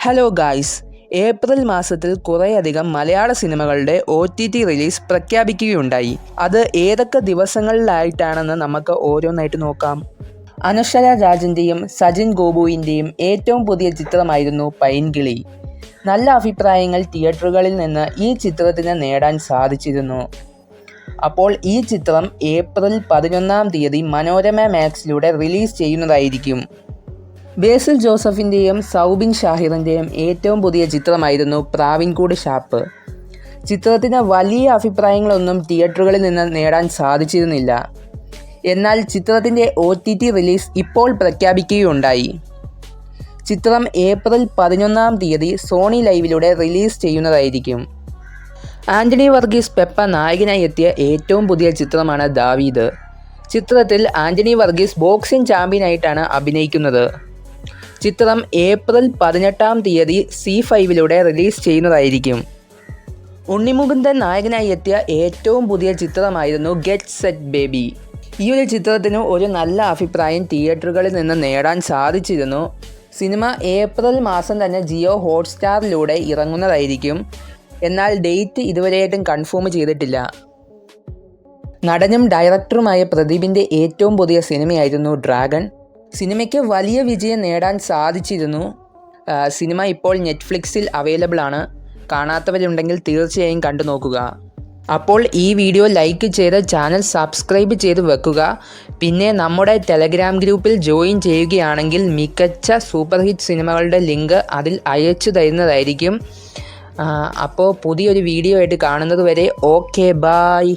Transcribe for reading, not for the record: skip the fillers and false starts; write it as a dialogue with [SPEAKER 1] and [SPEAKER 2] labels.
[SPEAKER 1] Hello guys, April മാസത്തിൽ കുറേയധികം മലയാള സിനിമകളുടെ OTT റിലീസ് പ്രഖ്യാപിക്കുകയുണ്ടായി. അത് ഏതൊക്കെ ദിവസങ്ങളിലായിട്ടാണെന്ന് നമുക്ക് ഓരോന്നായിട്ട് നോക്കാം. അനശ്വര രാജിൻ്റെയും സജിൻ ഗോപുവിൻ്റെയും ഏറ്റവും പുതിയ ചിത്രമായിരുന്നു പൈൻകിളി. നല്ല അഭിപ്രായങ്ങൾ തിയേറ്ററുകളിൽ നിന്ന് ഈ ചിത്രത്തിന് നേടാൻ സാധിച്ചിരുന്നു. അപ്പോൾ ഈ ചിത്രം ഏപ്രിൽ 11 മനോരമ മാക്സിലൂടെ റിലീസ് ചെയ്യുന്നതായിരിക്കും. ബേസിൽ ജോസഫിൻ്റെയും സൗബിൻ ഷാഹിറിൻ്റെയും ഏറ്റവും പുതിയ ചിത്രമായിരുന്നു പ്രാവിൻകൂട് ഷാപ്പ്. ചിത്രത്തിന് വലിയ അഭിപ്രായങ്ങളൊന്നും തിയേറ്ററുകളിൽ നിന്ന് നേടാൻ സാധിച്ചിരുന്നില്ല. എന്നാൽ ചിത്രത്തിൻ്റെ OTT റിലീസ് ഇപ്പോൾ പ്രഖ്യാപിക്കുകയുണ്ടായി. ചിത്രം ഏപ്രിൽ 11 സോണി ലൈവിലൂടെ റിലീസ് ചെയ്യുന്നതായിരിക്കും. ആൻ്റണി വർഗീസ് പെപ്പ നായകനായി എത്തിയ ഏറ്റവും പുതിയ ചിത്രമാണ് ദാവീദ്. ചിത്രത്തിൽ ആൻ്റണി വർഗീസ് ബോക്സിംഗ് ചാമ്പ്യനായിട്ടാണ് അഭിനയിക്കുന്നത്. ചിത്രം ഏപ്രിൽ 18 C5ലൂടെ റിലീസ് ചെയ്യുന്നതായിരിക്കും. ഉണ്ണിമുകുന്ദൻ നായകനായി എത്തിയ ഏറ്റവും പുതിയ ചിത്രമായിരുന്നു ഗെറ്റ് സെറ്റ് ബേബി. ഈ ഒരു ചിത്രത്തിന് ഒരു നല്ല അഭിപ്രായം തിയേറ്ററുകളിൽ നിന്ന് നേടാൻ സാധിച്ചിരുന്നു. സിനിമ ഏപ്രിൽ മാസം തന്നെ ജിയോ ഹോട്ട്സ്റ്റാറിലൂടെ ഇറങ്ങുന്നതായിരിക്കും. എന്നാൽ ഡേറ്റ് ഇതുവരെയായിട്ടും കൺഫേം ചെയ്തിട്ടില്ല. നടനും ഡയറക്ടറുമായ പ്രദീപിൻ്റെ ഏറ്റവും പുതിയ സിനിമയായിരുന്നു ഡ്രാഗൺ. സിനിമയ്ക്ക് വലിയ വിജയം നേടാൻ സാധിച്ചിരുന്നു. സിനിമ ഇപ്പോൾ നെറ്റ്ഫ്ലിക്സിൽ അവൈലബിൾ ആണ്. കാണാത്തവരുണ്ടെങ്കിൽ തീർച്ചയായും കണ്ടു നോക്കുക. അപ്പോൾ ഈ വീഡിയോ ലൈക്ക് ചെയ്ത് ചാനൽ സബ്സ്ക്രൈബ് ചെയ്ത് വെക്കുക. പിന്നെ നമ്മുടെ ടെലഗ്രാം ഗ്രൂപ്പിൽ ജോയിൻ ചെയ്യുകയാണെങ്കിൽ മികച്ച സൂപ്പർ ഹിറ്റ് സിനിമകളുടെ ലിങ്ക് അതിൽ അയച്ചു തരുന്നതായിരിക്കും. അപ്പോൾ പുതിയൊരു വീഡിയോ ആയിട്ട് കാണുന്നത് വരെ ഓക്കെ, ബായ്.